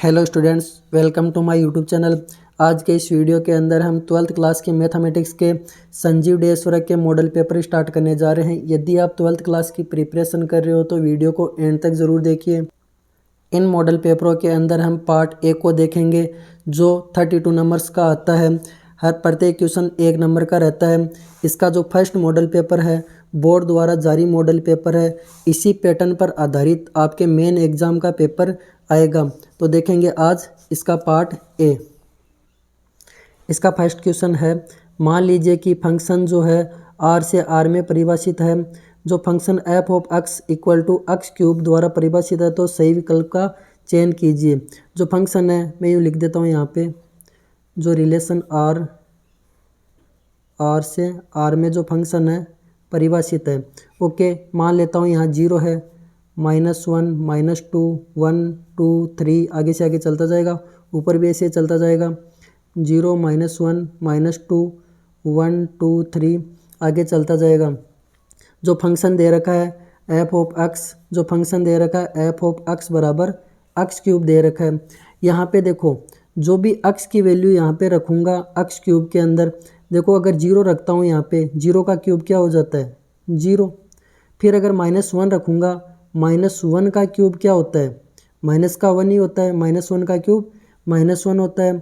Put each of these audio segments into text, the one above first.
Hello students, welcome to my YouTube channel. आज के इस वीडियो के अंदर हम 12th क्लास के मैथमेटिक्स के संजीव डेसवरक के मॉडल पेपर स्टार्ट करने जा रहे हैं। यदि आप 12th क्लास की प्रिपरेशन कर रहे हो तो वीडियो को एंड तक ज़रूर देखिए। इन मॉडल पेपरों के अंदर हम पार्ट ए को देखेंगे जो 32 नंबर्स का आता है। हर प्रत्येक क्वेश्चन 1 नंबर का रहता है। इसका जो फर्स्ट मॉडल पेपर है बोर्ड द्वारा जारी मॉडल पेपर है। इसी पैटर्न पर आधारित आपके मेन एग्ज़ाम का पेपर आएगा। तो देखेंगे आज इसका पार्ट ए। इसका फर्स्ट क्वेश्चन है, मान लीजिए कि फंक्शन जो है आर से आर में परिभाषित है। जो function f of x equal to x cube द्वारा परिभाषित है तो सही विकल्प का चयन कीजिए। जो फंक्शन है मैं यूँ लिख देता हूँ यहाँ पे, जो रिलेशन आर से आर में जो फंक्शन है परिभाषित है। ओके, मान लेता हूँ यहाँ 0 है, -1 -2 1 2 3 आगे से आगे चलता जाएगा। ऊपर भी ऐसे चलता जाएगा, 0 -1 -2 1 2 3 आगे चलता जाएगा। जो फंक्शन दे रखा है एफ ऑफ एक्स, जो फंक्शन दे रखा है एफ ऑफ एक्स बराबर एक्स क्यूब दे रखा है। यहाँ पे देखो, जो भी एक्स की वैल्यू यहाँ पे रखूँगा एक्स क्यूब के अंदर, देखो अगर 0 रखता हूँ यहाँ पे, 0 का क्यूब क्या हो जाता है 0। फिर अगर -1 रखूँगा, -1 का क्यूब क्या होता है, माइनस का 1 ही होता है। -1 का क्यूब -1 होता है।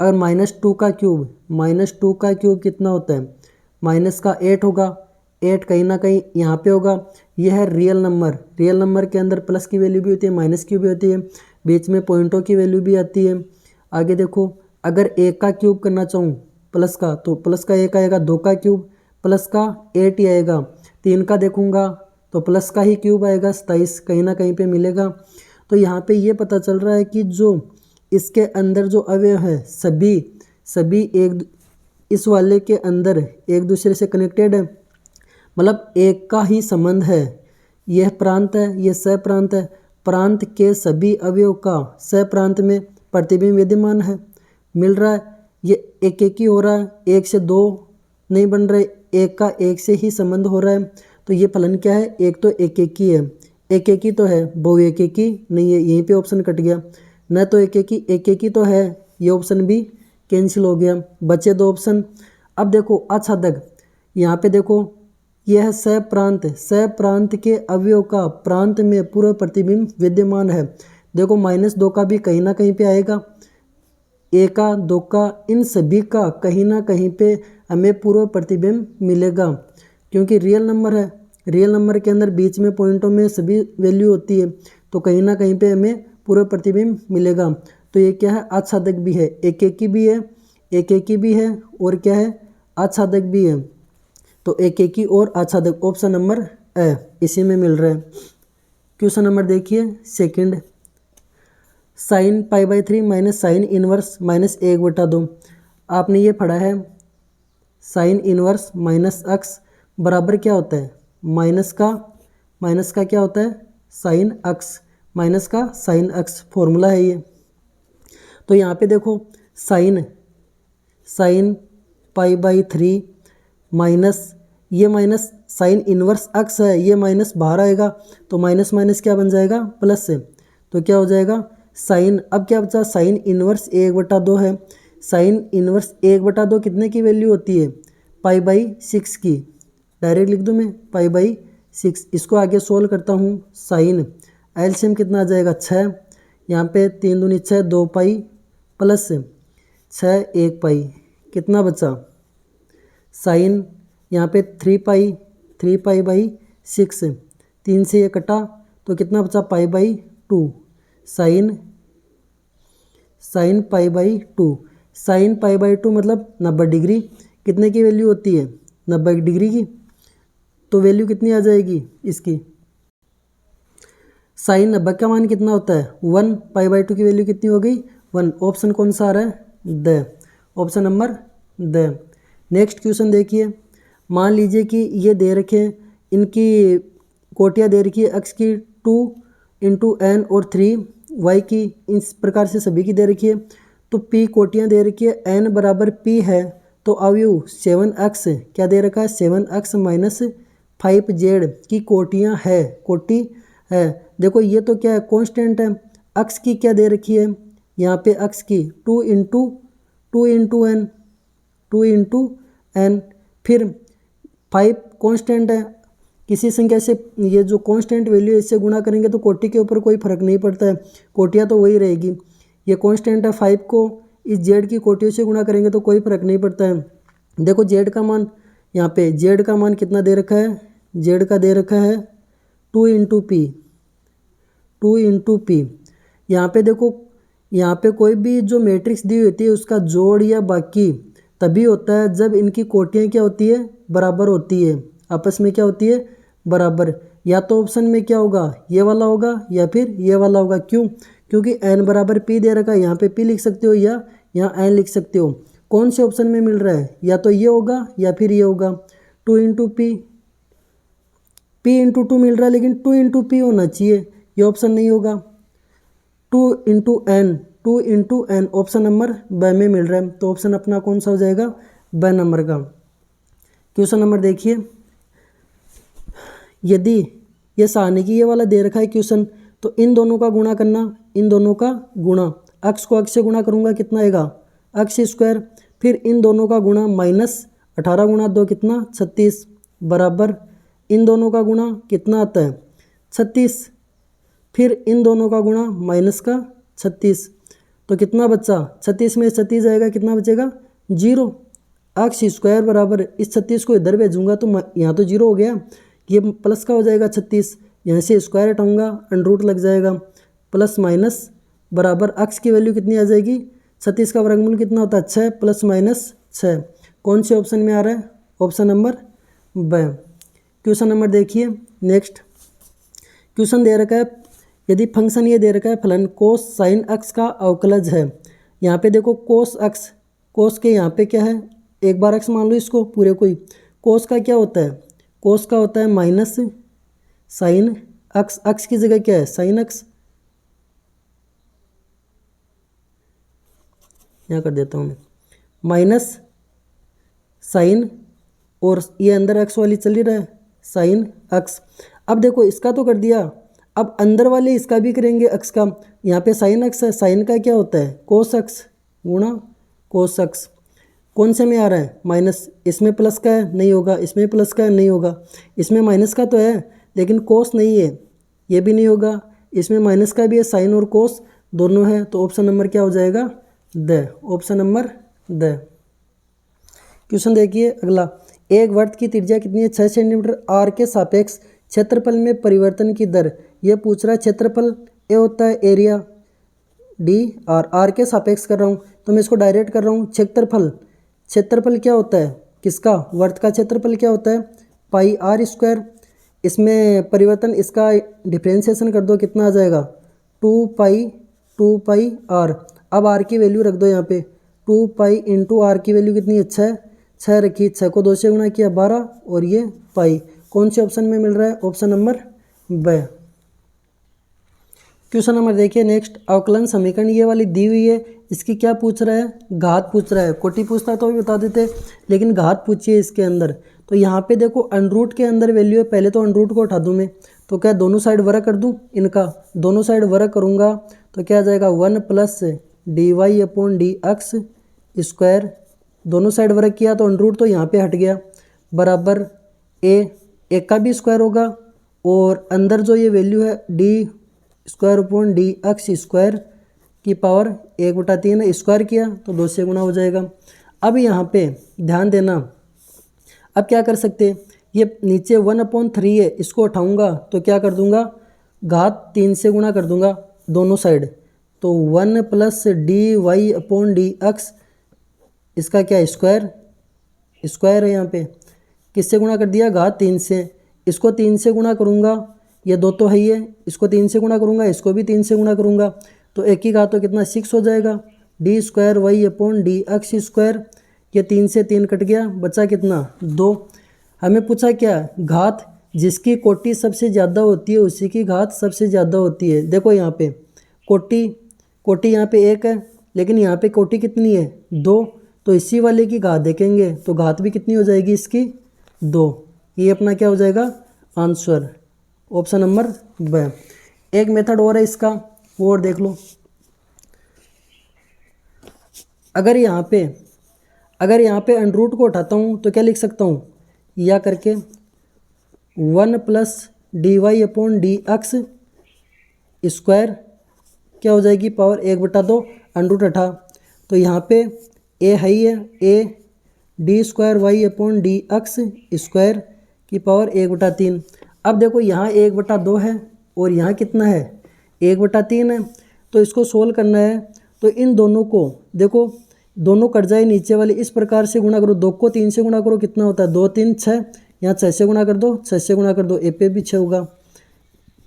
अगर -2 का क्यूब, -2 का क्यूब कितना होता है, माइनस का 8 होगा। 8 कहीं ना कहीं यहाँ पे होगा। यह है रियल नंबर। रियल नंबर के अंदर प्लस की वैल्यू भी होती है, माइनस की भी होती है, बीच में पॉइंटों की वैल्यू भी आती है। आगे देखो, अगर 1 का क्यूब करना चाहूँ प्लस का, तो प्लस का 1 आएगा। 2 का क्यूब प्लस का 8 ही आएगा। 3 का देखूँगा तो प्लस का ही क्यूब आएगा, 27 कहीं ना कहीं पे मिलेगा। तो यहाँ पे ये पता चल रहा है कि जो इसके अंदर जो अवयव है सभी एक इस वाले के अंदर एक दूसरे से कनेक्टेड है, मतलब एक का ही संबंध है। यह प्रांत है, यह सप्रांत है। प्रांत के सभी अवयव का सप्रांत में प्रतिबिंब विद्यमान है, मिल रहा है। ये एक ही हो रहा है, 1 से 2 नहीं बन रहे, एक का एक से ही संबंध हो रहा है। तो ये फलन क्या है, एक तो एक ही है, एक ही तो है, बहु एक ही नहीं है, यहीं पे ऑप्शन कट गया। न तो एक ही तो है, ये ऑप्शन भी कैंसिल हो गया, बचे 2 ऑप्शन। अब देखो आच्छादक, यहाँ पे देखो यह सप्रांत के अवयव का प्रांत में पूर्व प्रतिबिंब विद्यमान है। देखो -2 का भी कहीं ना कहीं पे आएगा, 1 का 2 का, इन सभी का कहीं ना कहीं पे हमें पूर्व प्रतिबिंब मिलेगा क्योंकि रियल नंबर है। रियल नंबर के अंदर बीच में पॉइंटों में सभी वैल्यू होती है, तो कहीं ना कहीं पे हमें पूर्व प्रतिबिंब मिलेगा। तो ये क्या है, आच्छादक भी है, एक भी है, एक भी है, और क्या है, आच्छादक भी है। तो एक और आच्छादक ऑप्शन नंबर ए इसी में मिल रहा है। क्वेश्चन नंबर देखिए second, sin π/3 minus sine inverse -1/2। आपने ये पढ़ा है साइन इनवर्स माइनस एक्स बराबर क्या होता है, माइनस का क्या होता है, साइन एक्स, माइनस का साइन एक्स फॉर्मूला है ये। तो यहाँ पे देखो साइन π/3 माइनस, ये माइनस साइन इनवर्स एक्स है, ये माइनस बाहर आएगा तो माइनस माइनस क्या बन जाएगा, प्लस से। तो क्या हो जाएगा साइन, अब क्या बचा, साइन इनवर्स 1/2 है। साइन इनवर्स 1/2 कितने की वैल्यू होती है, π/6 की। डायरेक्ट लिख दूँ मैं π/6। इसको आगे सोल्व करता हूँ, साइन एलसीएम कितना आ जाएगा 6, यहाँ पे 3 दूनी 6, 2 पाई प्लस 6 1 पाई, कितना बचा साइन, यहाँ पे 3π/6, 3 से ये कटा तो कितना बचा π/2, साइन π/2। साइन π/2 मतलब 90 डिग्री, कितने की वैल्यू होती है 90 डिग्री की। तो वैल्यू कितनी आ जाएगी इसकी, साइन 90 का मान कितना होता है 1, π/2 की वैल्यू कितनी हो गई 1। ऑप्शन कौन सा आ रहा है, द, ऑप्शन नंबर द। नेक्स्ट क्वेश्चन देखिए, मान लीजिए कि ये दे रखे हैं, इनकी कोटियाँ दे रखी है, x की 2 × n और 3, y की इस प्रकार से सभी की दे रखी है। तो p कोटियाँ दे रखी है, n बराबर p है, तो अवयव 7x क्या दे रखा है, 7x - 5z की कोटियाँ है, कोटि है। देखो ये तो क्या है, कांस्टेंट है। x की क्या दे रखी है, यहाँ पे x की 2 इंटू n, फिर 5 कांस्टेंट है, किसी संख्या से ये जो कांस्टेंट वैल्यू इससे गुणा करेंगे तो कोटि के ऊपर कोई फर्क नहीं पड़ता है, कोटियाँ तो वही रहेगी। ये कांस्टेंट है 5 को इस जेड की कोटियों से गुणा करेंगे तो कोई फर्क नहीं पड़ता है। देखो जेड का मान, यहाँ पे जेड का मान कितना दे रखा है, जेड का दे रखा है 2 इंटू पी। यहाँ पे देखो, यहाँ पे कोई भी जो मैट्रिक्स दी होती है उसका जोड़ या बाकी तभी होता है जब इनकी कोटियाँ क्या होती है, बराबर होती है, आपस में क्या होती है, बराबर। या तो ऑप्शन में क्या होगा, ये वाला होगा या फिर ये वाला होगा। क्यों? क्योंकि n बराबर p दे रखा है, यहाँ पे p लिख सकते हो या यहाँ n लिख सकते हो। कौन से ऑप्शन में मिल रहा है, या तो ये होगा या फिर ये होगा। 2 इंटू p इंटू 2 मिल रहा है, लेकिन 2 इंटू p होना चाहिए, ये ऑप्शन नहीं होगा। 2 इंटू n ऑप्शन नंबर ब में मिल रहा है, तो ऑप्शन अपना कौन सा हो जाएगा, ब नंबर का। क्वेश्चन नंबर देखिए, यदि ये सारणी की ये वाला दे रखा है क्वेश्चन, तो इन दोनों का गुणा करना, इन दोनों का गुणा, x को x से गुणा करूँगा कितना आएगा, x स्क्वायर, फिर इन दोनों का गुणा -18 गुणा 2 कितना 36, बराबर इन दोनों का गुणा कितना आता है 36, फिर इन दोनों का गुणा माइनस का 36, तो कितना बचा, 36 में 36 आएगा, कितना बचेगा 0। x स्क्वायर बराबर इस 36 को इधर भेजूंगा तो यहाँ तो 0 हो गया, ये प्लस का हो जाएगा 36, यहाँ से स्क्वायर हटाऊंगा अंडर लग जाएगा, प्लस माइनस बराबर x की वैल्यू कितनी आ जाएगी, 36 का वर्गमूल कितना होता है 6 प्लस माइनस 6। कौन से ऑप्शन में आ रहा है, ऑप्शन नंबर ब। क्वेश्चन नंबर देखिए नेक्स्ट, क्वेश्चन दे रखा है, यदि फंक्शन ये दे रखा है फलन कोस साइन x का अवकलज है। यहाँ पे देखो कोस x, कोस के यहाँ पे क्या है, एक बार x मान लो इसको पूरे को ही। कोस का क्या होता है, कोस का होता है माइनस साइन x, x की जगह क्या है साइन x, यहाँ कर देता हूँ मैं, माइनस साइन, और ये अंदर x वाली चल ही रहा है साइन x। अब देखो इसका तो कर दिया, अब अंदर वाले इसका भी करेंगे x का, यहाँ पे साइन x है, साइन का क्या होता है कोस x गुणा कोस x। कौन से में आ रहा है माइनस, इसमें प्लस का है नहीं होगा, इसमें प्लस का है नहीं होगा, इसमें माइनस का तो है लेकिन कोस नहीं है, ये भी नहीं होगा, इसमें माइनस का भी है, साइन और कोस दोनों है, तो ऑप्शन नंबर क्या हो जाएगा the, option number the. Question देखिए अगला, एक वृत्त की त्रिज्या कितनी है 6 सेंटीमीटर, आर के सापेक्ष क्षेत्रफल में परिवर्तन की दर, ये पूछ रहा है। क्षेत्रफल ए होता है एरिया डी, आर के सापेक्ष कर रहा हूँ तो मैं इसको डायरेक्ट कर रहा हूँ। क्षेत्रफल, क्षेत्रफल क्या होता है किसका, वर्त का क्षेत्रफल क्या होता है पाई आर स्क्वायर, इसमें परिवर्तन, इसका डिफ्रेंशिएशन कर दो कितना आ जाएगा 2 पाई आर। अब आर की वैल्यू रख दो यहाँ पे, 2 पाई इंटू आर की वैल्यू कितनी है 6 रखी, 6 को 2 से गुणा किया 12, और ये पाई। कौन से ऑप्शन में मिल रहा है, ऑप्शन नंबर ब। क्वेश्चन नंबर देखिए नेक्स्ट, अवकलन समीकरण ये वाली दी हुई है, इसकी क्या पूछ रहा है, घात पूछ रहा है। कोटि पूछता तो भी बता देते, लेकिन घात पूछिए इसके अंदर। तो यहाँ पे देखो अंडरूट के अंदर वैल्यू है, पहले तो अंडरूट को उठा दूँ मैं, तो क्या दोनों साइड वर्ग कर दूँ, इनका दोनों साइड वर्ग करूँगा तो क्या आ जाएगा 1 plus dy upon d x square, दोनों साइड वर्ग किया तो अंडरूट तो यहाँ पे हट गया, बराबर एक का भी स्क्वायर होगा, और अंदर जो ये वैल्यू है D square upon d x square की पावर 1/3 स्क्वायर किया तो 2 से गुना हो जाएगा। अब यहाँ पे ध्यान देना, अब क्या कर सकते हैं, ये नीचे 1/3 है, इसको उठाऊंगा तो क्या कर दूंगा, घात 3 से गुना कर दूंगा दोनों साइड, तो 1 plus d y upon d x, इसका क्या स्क्वायर, स्क्वायर है यहाँ पे, किससे गुणा कर दिया घात 3 से, इसको 3 से गुणा करूँगा, ये 2 तो है ही है, इसको 3 से गुणा करूँगा, इसको भी 3 से गुणा करूँगा, तो एक ही घात तो कितना 6 हो जाएगा, d square y upon d x square, ये 3 से 3 कट गया, बचा कितना 2। हमें पूछा क्या, घात जिसकी कोटि सबसे ज़्यादा होती है उसी की घात सबसे ज़्यादा होती है। देखो यहाँ पे कोटि यहाँ पे 1 है, लेकिन यहाँ पे कोटि कितनी है 2, तो इसी वाले की घात देखेंगे तो घात भी कितनी हो जाएगी इसकी 2। ये अपना क्या हो जाएगा आंसर, ऑप्शन नंबर ब। एक मेथड और है इसका, वो और देख लो। अगर यहाँ पे अंडर रूट को उठाता हूँ तो क्या लिख सकता हूँ, या करके 1 plus dy upon d x square क्या हो जाएगी, पावर 1/2 अंडर रूट उठा। तो यहाँ पे ए है ही है, a d square y upon d x square की पावर 1/3। अब देखो यहाँ 1/2 है और यहाँ कितना है 1/3 है, तो इसको सोल्व करना है। तो इन दोनों को देखो, दोनों कट जाए नीचे वाले, इस प्रकार से गुणा करो, 2 को 3 से गुणा करो, कितना होता है 2 3 6, यहाँ 6 से गुणा कर दो, 6 से गुणा कर दो, ए पे भी 6 होगा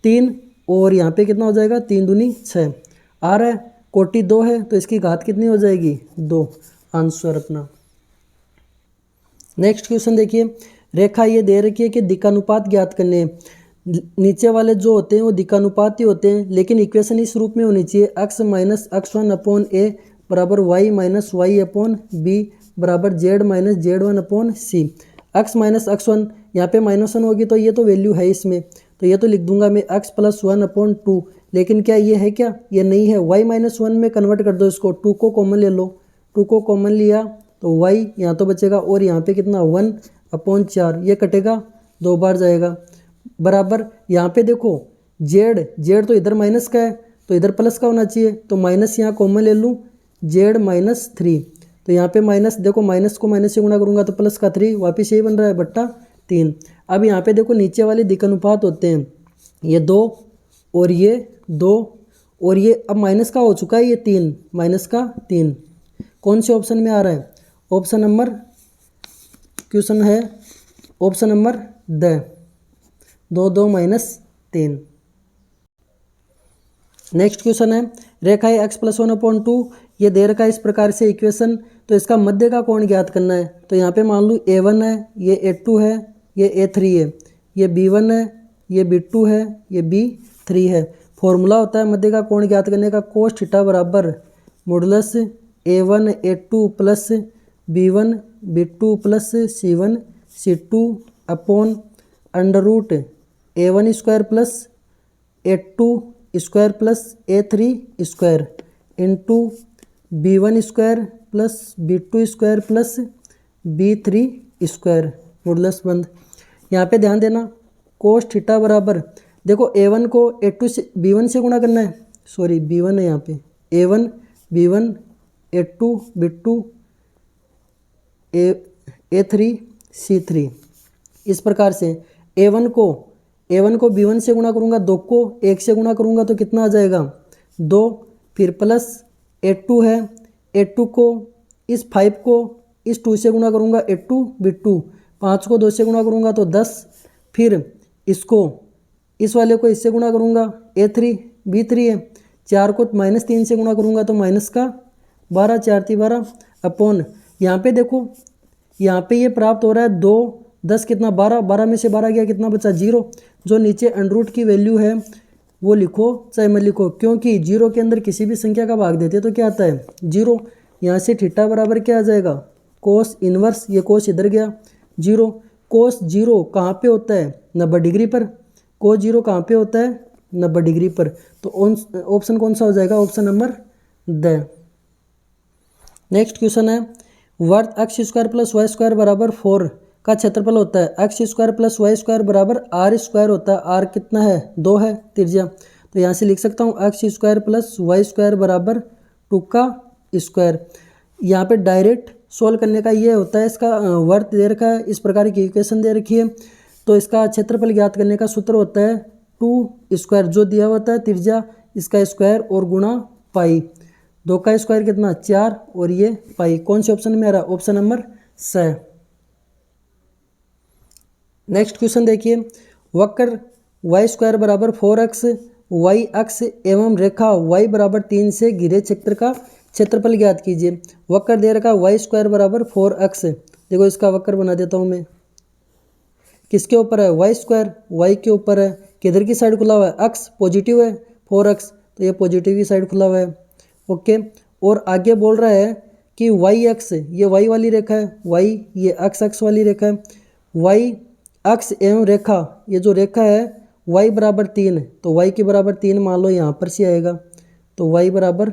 3, और यहाँ पे कितना हो जाएगा 3 दूनी 6 आ रहा है। कोटि 2 है तो इसकी घात कितनी हो जाएगी 2, आंसर अपना। नेक्स्ट क्वेश्चन देखिए, रेखा ये दे रखी है कि दिक्कानुपात ज्ञात करने हैं। नीचे वाले जो होते हैं वो दिक्कानुपात ही होते हैं, लेकिन इक्वेशन इस रूप में होनी चाहिए, x minus x1 upon a बराबर y minus y upon b बराबर z minus z1 upon c. x minus x1 यहाँ पे -1 होगी तो ये तो वैल्यू है इसमें, तो ये तो लिख दूंगा मैं x प्लस 1 अपॉन 2, लेकिन क्या ये है, क्या ये नहीं है। y माइनस 1 में कन्वर्ट कर दो इसको, 2 को कॉमन ले लो, 2 को कॉमन लिया तो y यहाँ तो बचेगा, और यहाँ पे कितना 1 अपॉन 4, ये कटेगा 2 बार जाएगा, बराबर यहाँ पे देखो z तो इधर माइनस का है तो इधर प्लस का होना चाहिए, तो माइनस यहाँ कॉमन ले लूँ, z माइनस 3, तो यहाँ पे माइनस, देखो माइनस को माइनस से गुणा करूँगा तो प्लस का 3, वापिस यही बन रहा है बट्टा 3। अब यहाँ पे देखो नीचे वाले दिक्कानुपात होते हैं, ये 2 और ये 2 और ये, अब माइनस का हो चुका है ये 3, माइनस का 3 कौन से ऑप्शन में आ रहा है, ऑप्शन नंबर, क्वेश्चन है option number the 2 2 -3। Next question है, रेखा है x प्लस 1 अपॉन 2, ये दे रखा है इस प्रकार से इक्वेशन, तो इसका मध्य का कोण ज्ञात करना है। तो यहाँ पे मान लूँ a1 है, ये a2 है, ये a3 है, ये b1 है, ये b2 है, ये b3 है। फॉर्मूला होता है मध्य का कोण ज्ञात करने का, कोस थीटा बराबर modulus a1 a2 plus b1 b2 plus c1 c2 upon under root a1 square plus a2 square plus a3 square into b1 square plus b2 square plus b3 square, modulus बंद। यहाँ पे ध्यान देना, कोस theta बराबर, देखो a1 को a2 से b1 से गुणा करना है, सॉरी b1 है यहाँ पे, a1 b1 a2 b2 a3 c3, इस प्रकार से a1 को b1 से गुणा करूँगा, 2 को 1 से गुणा करूँगा तो कितना आ जाएगा 2, फिर प्लस a2 है, a2 को इस 5 को इस 2 से गुणा करूँगा, a2 b2, 5 को 2 से गुणा करूँगा तो 10, फिर इसको इस वाले को इससे गुणा करूँगा, a3 b3 है, 4 को -3 से गुणा करूँगा तो माइनस का 12, 4 3 12 अपॉन, यहाँ पे देखो यहाँ पे ये प्राप्त हो रहा है 2 10 कितना 12, 12 में से 12 गया कितना बचा 0। जो नीचे अंडर रूट की वैल्यू है वो लिखो चाहे मत लिखो, क्योंकि 0 के अंदर किसी भी संख्या का भाग देते तो क्या आता है 0। यहाँ से थीटा बराबर क्या आ जाएगा कोस इनवर्स, ये कोस इधर गया 0। कोस 0 कहाँ पे होता है 90 डिग्री पर, कोस 0 कहाँ पे होता है 90 डिग्री पर, तो ऑप्शन कौन सा हो जाएगा, ऑप्शन नंबर द। नेक्स्ट क्वेश्चन है, वर्ग x square plus y square बराबर 4 का क्षेत्रफल होता है, x square plus y square बराबर आर स्क्वायर होता है, आर कितना है 2 है त्रिज्या, तो यहाँ से लिख सकता हूँ x square plus y square बराबर 2 का स्क्वायर। यहाँ पे डायरेक्ट सोल्व करने का ये होता है, इसका वर्ग दे रखा है, इस प्रकार की इक्वेशन दे रखी है, तो इसका क्षेत्रफल ज्ञात करने का सूत्र होता है 2 स्क्वायर, जो दिया होता है त्रिज्या इसका स्क्वायर और गुणा पाई, 2 का स्क्वायर कितना 4 और ये पाई, कौन से ऑप्शन में आ रहा है, ऑप्शन नंबर स। नेक्स्ट क्वेश्चन देखिए, वक्र वाई स्क्वायर बराबर 4x वाई अक्ष एवं रेखा y बराबर 3 से घिरे क्षेत्र का क्षेत्रफल ज्ञात कीजिए। वक्र दे रखा वाई स्क्वायर बराबर 4x, देखो इसका वक्र बना देता हूँ मैं, किसके ऊपर है वाई स्क्वायर, वाई के ऊपर है, किधर की साइड खुला हुआ है अक्ष पॉजिटिव है 4x, तो ये पॉजिटिव की साइड खुला हुआ है ओके। और आगे बोल रहा है कि वाई अक्ष, ये वाई वाली रेखा है, वाई ये अक्ष वाली रेखा है, वाई अक्ष एवं रेखा, ये जो रेखा है y बराबर 3, तो y के बराबर 3 मान लो यहाँ पर से आएगा, तो y बराबर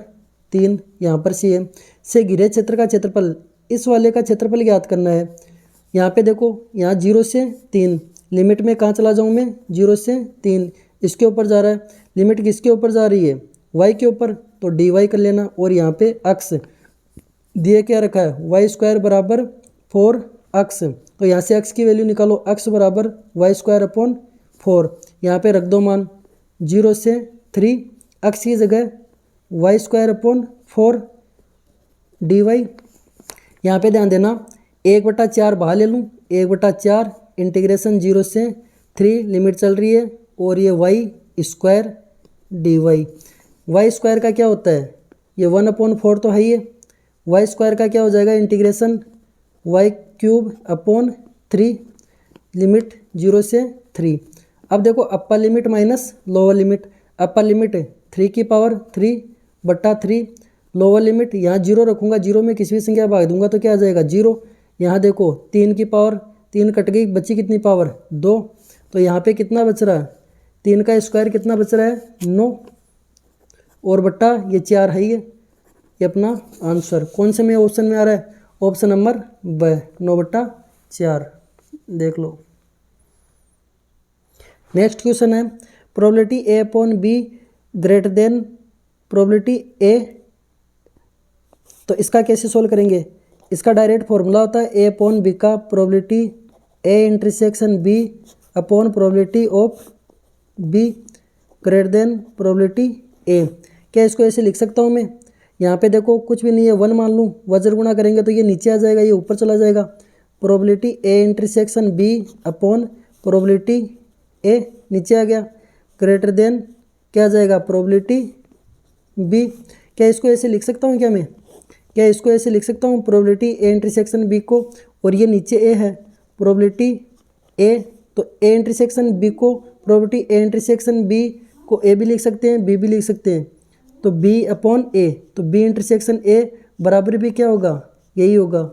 3 यहाँ पर सी है। से घिरे क्षेत्र का क्षेत्रफल, इस वाले का क्षेत्रफल ज्ञात करना है। यहाँ पे देखो, यहाँ 0 से 3, लिमिट में कहाँ चला जाऊँ मैं, 0 से 3, इसके ऊपर जा रहा है। लिमिट किसके ऊपर जा रही है, y के ऊपर, तो dy कर लेना। और यहाँ पे अक्ष दिए क्या रखा है, y² बराबर 4 अक्ष, तो यहाँ से अक्ष की वैल्यू निकालो, अक्ष बराबर y² / 4। यहाँ पे रख दो मान 0 से 3, अक्ष की जगह y² / 4 dy। यहाँ पे ध्यान देना, 1/4 बाहर ले लूँ, 1/4 इंटीग्रेशन 0 से 3, लिमिट चल रही है, और ये y² dy। y² का क्या होता है, ये 1/4 तो है ही है। y² का क्या हो जाएगा, इंटीग्रेशन y³ / 3, लिमिट 0 से 3। अब देखो upper limit minus lower limit, upper limit 3 की पावर 3/3, लोअर लिमिट यहाँ 0 रखूँगा, 0 में किसी भी संख्या भाग दूंगा तो क्या आ जाएगा 0। यहाँ देखो 3 की पावर 3 कट गई, बची कितनी पावर 2, तो यहाँ पे कितना बच रहा है, 3 का स्क्वायर कितना बच रहा है 9, और बट्टा ये 4 है ये अपना आंसर। कौन से में ऑप्शन में आ रहा है, ऑप्शन नंबर ब, 9/4 देख लो। नेक्स्ट क्वेश्चन है, probability a/b greater than probability a, तो इसका कैसे सोल्व करेंगे। इसका डायरेक्ट फॉर्मूला होता है a/b का probability a intersection b upon probability of b greater than probability a। क्या इसको ऐसे लिख सकता हूँ मैं, यहाँ पे देखो कुछ भी नहीं है, 1 मान लूँ, वज्र गुणा करेंगे तो ये नीचे आ जाएगा, ये ऊपर चला जाएगा। Probability a intersection b upon probability a नीचे आ गया, ग्रेटर देन क्या आ जाएगा प्रोबेबिलिटी b। क्या इसको ऐसे लिख सकता हूँ, क्या इसको ऐसे लिख सकता हूँ, प्रोबेबिलिटी a इंटरसेक्शन b को, और ये नीचे a है प्रोबेबिलिटी a, तो a इंटरसेक्शन b को, प्रोबेबिलिटी a इंटरसेक्शन b को a भी लिख सकते हैं, b भी लिख सकते हैं, तो b/a, तो b इंटरसेक्शन a बराबर भी क्या होगा, यही होगा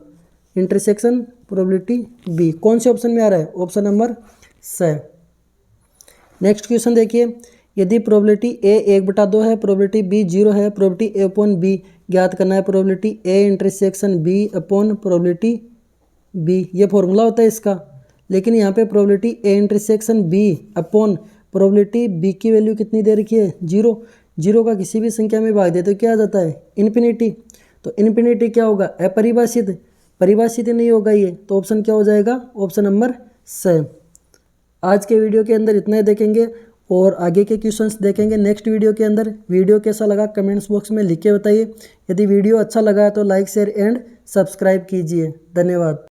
इंटरसेक्शन प्रोबेबिलिटी b। कौन से ऑप्शन में आ रहा है, ऑप्शन नंबर स। नेक्स्ट क्वेश्चन देखिए, यदि प्रोबेबिलिटी a 1/2 है, प्रोबेबिलिटी b 0 है, प्रोबेबिलिटी a/b ज्ञात करना है, probability a intersection b upon probability b, ये फॉर्मूला होता है इसका। लेकिन यहाँ पे probability a intersection b upon probability b की वैल्यू कितनी दे रखी है 0, 0 का किसी भी संख्या में भाग दे तो क्या आ जाता है इन्फिनिटी, तो इन्फिनिटी क्या होगा, अपरिभाषित, परिभाषित ही नहीं होगा ये, तो ऑप्शन क्या हो जाएगा, ऑप्शन नंबर स। आज के वीडियो के अंदर इतना ही देखेंगे और आगे के क्वेश्चंस देखेंगे नेक्स्ट वीडियो के अंदर। वीडियो कैसा लगा कमेंट्स बॉक्स में लिख के बताइए। यदि वीडियो अच्छा लगा है तो लाइक शेयर एंड सब्सक्राइब कीजिए। धन्यवाद।